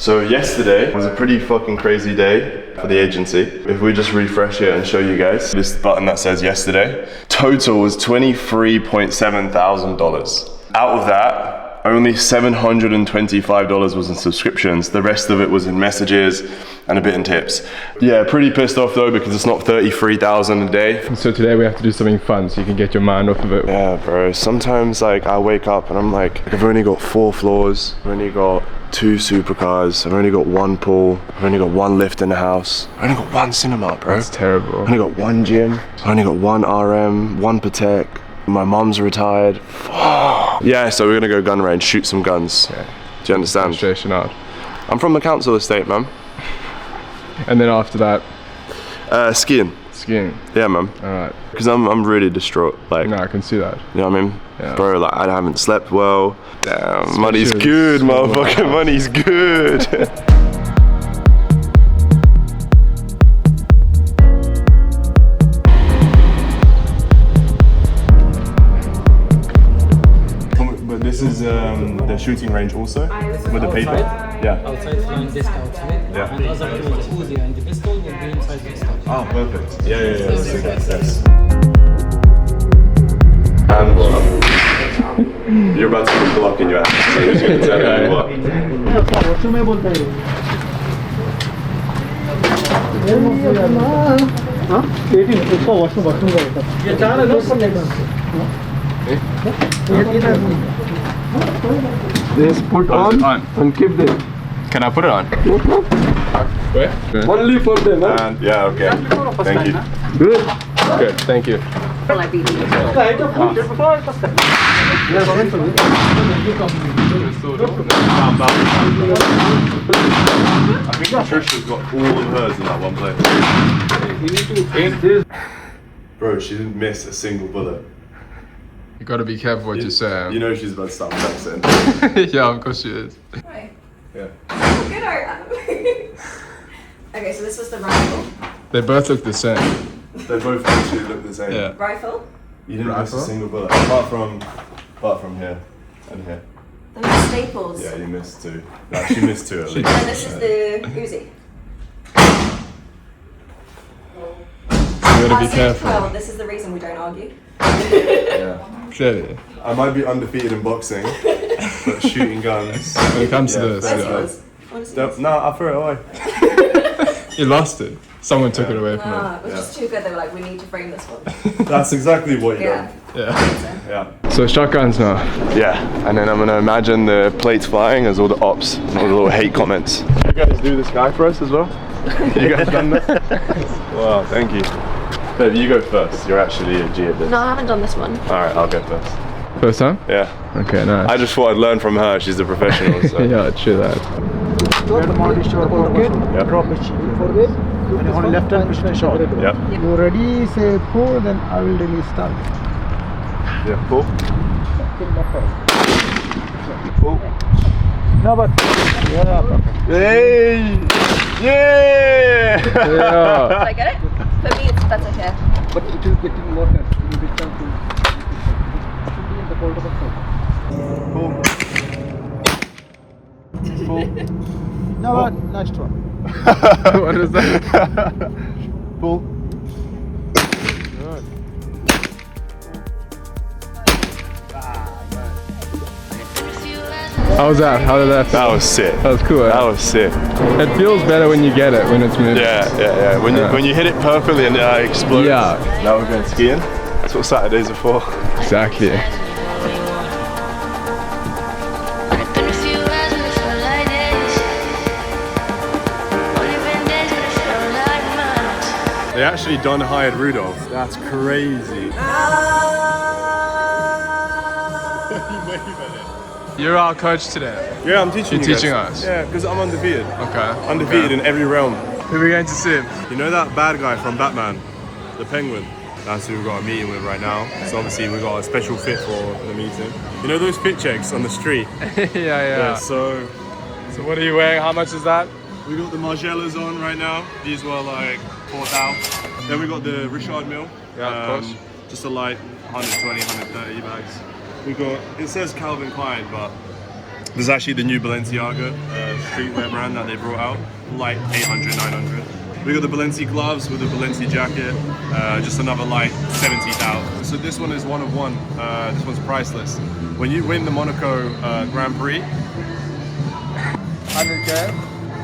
So yesterday was a pretty fucking crazy day for the agency. If we just refresh it and show you guys, this button that says yesterday, total was $23.7 thousand. Out of that, only $725 was in subscriptions. The rest of it was in messages and a bit in tips. Yeah, pretty pissed off though because it's not 33,000 a day. So today we have to do something fun so you can get your mind off of it. Yeah, bro. Sometimes like I wake up and I'm like, I've only got 4 floors. I've only got 2 supercars. I've only got 1 pool. I've only got 1 lift in the house. I've only got 1 cinema, bro. That's terrible. I've only got 1 gym. I've only got 1 RM, 1 Patek. My mom's retired. Yeah, so we're gonna go gun range, shoot some guns. Okay. Do you understand? Demonstration art. I'm from the council estate, man. And then after that? Skiing. Skiing. Yeah, man. Alright. Because I'm really distraught. Like, no, I can see that. You know what I mean? Yeah. Bro, like I haven't slept well. Damn, Especially money's good, motherfucker. Money's good. This is the shooting range also, with the paper. Yeah. Outside flying disc outside. Yeah. And the other two is Uzi, and the pistol will be inside the pistol. Oh, perfect. Yeah. Yes. And what? You're about to put the lock in your ass. So you're just gonna tell me what. Just put on and keep them. Can I put it on? Where? Only for them. And yeah, okay. Thank you. Good. Good, thank you. I think Trisha's got all of hers in that one place. You need to paint this. Bro, she didn't miss a single bullet. You gotta be careful what you say. You know she's about to start flexing. Yeah, of course she is. Right. Yeah. Good art. Okay, so this was the rifle. They both look the same. They both actually look the same. Yeah. Rifle. You didn't miss a Rifle? single bullet. Apart from here and here. Then the staples. Yeah, you missed 2. No, she missed 2 at least. And this is the Uzi. You gotta be careful. Well, this is the reason we don't argue. Yeah. Clearly. I might be undefeated in boxing, but shooting guns. When it comes to this, Where's yeah. yours? What is yours? No, I threw it away. You lost it. Someone took it away from you. It was just too good. They were like, we need to frame this one. That's exactly what you Yeah. Yeah. Yeah. So shotguns now. Yeah, and then I'm gonna imagine the plates flying as all the ops, all the little hate comments. You guys do this guy for us as well? You guys done that? Wow, thank you. Babe, you go first. You're actually a G at this. No, I haven't done this one. Alright, I'll go first. First time? Yeah. Okay, nice. I just thought I'd learn from her. She's a professional. So. Yeah, true that. Yep. Drop it forward. And on left hand push the shot. Yep. You ready? Say pull, then I will release start. Yeah, pull. Pull. No, but yeah, perfect. Yay! Yeah! Yeah. Did I get it? For me, it's better here. But it is getting more than you get chance to should be in the foldable side. Pull. Pull. No, but nice one. What is that? Pull. How was that? How did that feel? That was sick. That was cool. That was sick. It feels better when you get it, when it's moving. Yeah. When you hit it perfectly and it explodes. Yeah. Now we're going skiing. That's what Saturdays are for. Exactly. They actually done hired Rudolph. That's crazy. You're our coach today. Yeah, I'm teaching You're you teaching guys. us? Yeah, because I'm undefeated. Okay. Undefeated in every realm. Who are we going to see? You know that bad guy from Batman? The Penguin? That's who we've got a meeting with right now. So obviously we've got a special fit for the meeting. You know those fit checks on the street? Yeah. So what are you wearing? How much is that? we got the Margellas on right now. These were like 4,000. Then we got the Richard Mille. Yeah, of course. Just a light 120, 130 bags. We got, it says Calvin Klein, but This is actually the new Balenciaga streetwear brand that they brought out. Light 800, 900. We got the Balenci gloves with the Balenci jacket. Just another light 70,000. So this one is one of one. This one's priceless. When you win the Monaco Grand Prix, 100K.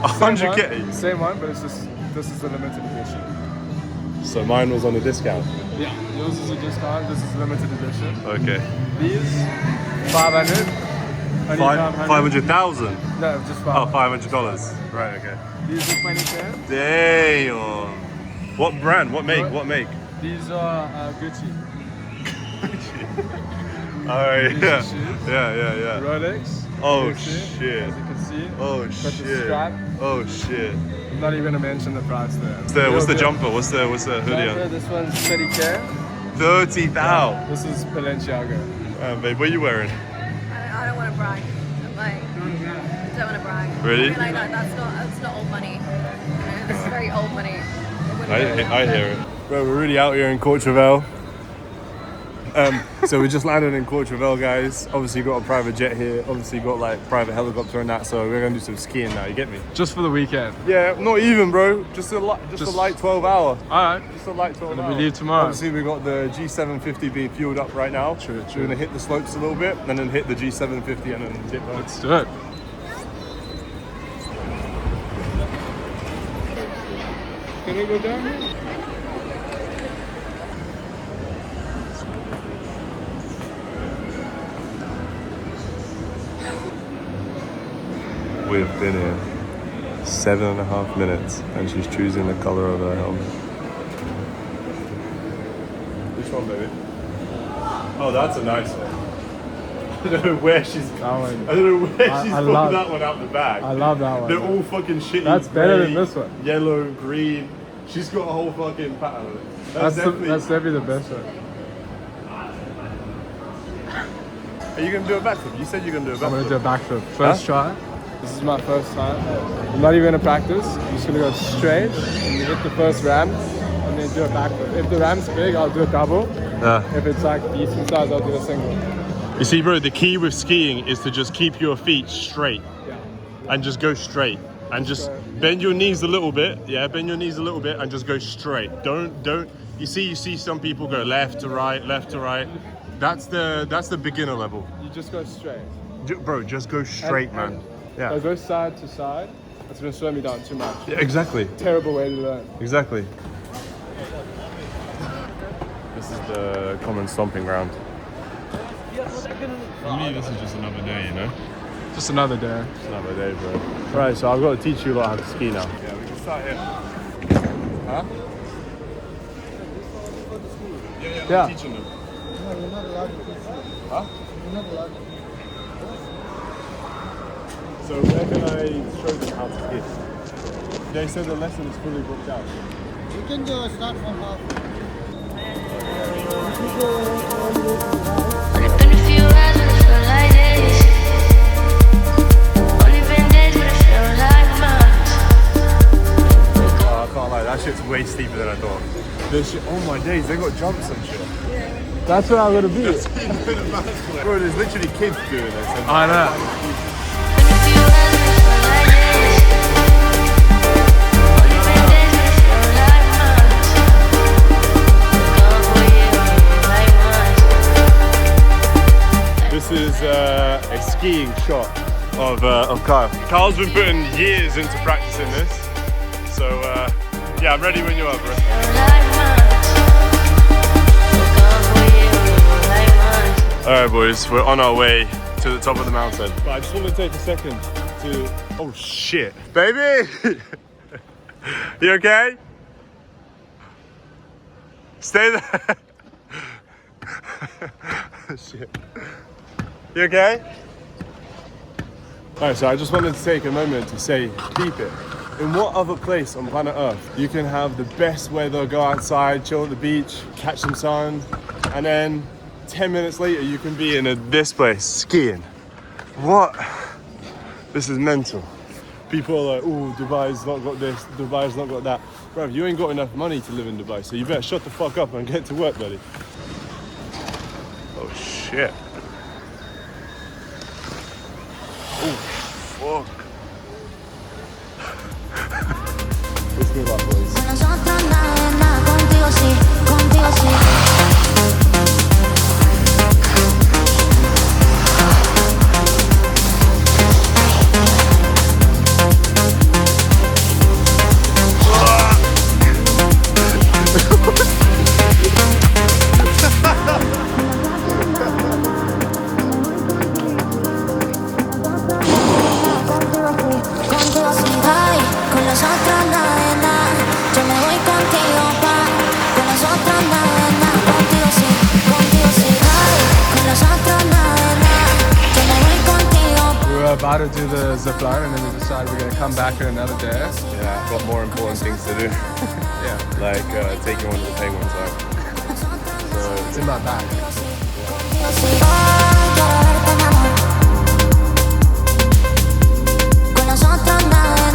100K. Same one, but it's just this is the limited edition. So mine was on a discount. Yeah, yours is a discount. This is limited edition. Okay. These 500. 500,000. No, just Oh, $500. $500. Right. Okay. These are 20K. Damn. What brand? What make? What make? These are Gucci. Oh yeah. shoes. Yeah. Rolex. Oh Gucci, shit. As you can see. Oh Got the shit. strap. Oh shit. I'm not even gonna mention the price there. What's the jumper? What's the hoodie Jumper, on? this one's 30K. 30,000. This is Balenciaga. Babe, what are you wearing? I don't want to brag. I'm like, I don't want to brag. Really? I feel like that's not old money. You know, it's very old money. It wouldn't go with I that. hear it. Bro, we're really out here in Courchevel. So we just landed in Courchevel, guys. Obviously got a private jet here. Obviously got like private helicopter and that. So we're gonna do some skiing now. You get me? Just for the weekend. Yeah, not even, bro. Just a light 12 hour. Alright. Just a light 12 hour. We leave tomorrow. Obviously we got the G750 being fueled up right now. True. We're gonna hit the slopes a little bit, and then hit the G750 and then dip back. Let's do it. Can we go down here? We've been here 7.5 minutes, and she's choosing the color of her helmet. Which one, baby? Oh, that's a nice one. I don't know where she's. That one. I don't know where she's I pulled love- that one out the bag. I love that one. They're all fucking shitty. That's better grey, than this one. Yellow, green. She's got a whole fucking pattern on it. That's definitely the best one. Are you gonna do a backflip? You said you're gonna do a backflip. I'm gonna do a backflip. First try. This is my first time. I'm not even gonna practice. I'm just gonna go straight and hit the first ramp and then do a backflip. If the ramp's big, I'll do a double. If it's like decent size, I'll do a single. You see, bro, the key with skiing is to just keep your feet straight and just go straight and just bend your knees a little bit. Yeah, bend your knees a little bit and just go straight. Don't. You see some people go left to right, left to right. That's the beginner level. You just go straight. Bro, just go straight, man. If I go side to side, that's gonna slow me down too much. Yeah, exactly. Terrible way to learn. Exactly. This is the common stomping ground. For me, this is just another day, you know? Just another day. Just another day, bro. Right, so I've got to teach you a lot how to ski now. Yeah, we can start here. Huh? Yeah, I'm teaching them. Huh? So where can I show them how to ski? They said the lesson is fully booked out. You can go start from half. Only been a few hours, but it feel like days. Only been days, but it feel like months. Oh, I can't lie, that shit's way steeper than I thought. This shit, oh my days, they got jumps and shit. That's where I'm gonna be. Bro, there's literally kids doing this. And I know. Been a few hours, but it feel like days. Only been days, but it feel like months. Gone for a year, only like once. This is a skiing shot of Kyle. Kyle's been putting years into practicing this. So yeah, I'm ready when you are, bro. Feel like months. Gone for a year, only like once. Alright boys, we're on our way to the top of the mountain. But I just want to take a second to... Oh shit. Baby! You okay? Stay there. Shit. You okay? Alright, so I just wanted to take a moment to say, keep it. In what other place on planet Earth you can have the best weather, go outside, chill at the beach, catch some sun, and then 10 minutes later you can be in this place skiing? What? This is mental. People are like, oh, Dubai's not got this, Dubai's not got that. Bro, you ain't got enough money to live in Dubai, so you better shut the fuck up and get to work, buddy. Oh shit. about to do the zip line, and then we decided we're gonna come back here another day. Yeah, I've got more important things to do. Yeah, Like taking one of the penguins home. it's in my bag. Con los otros nada.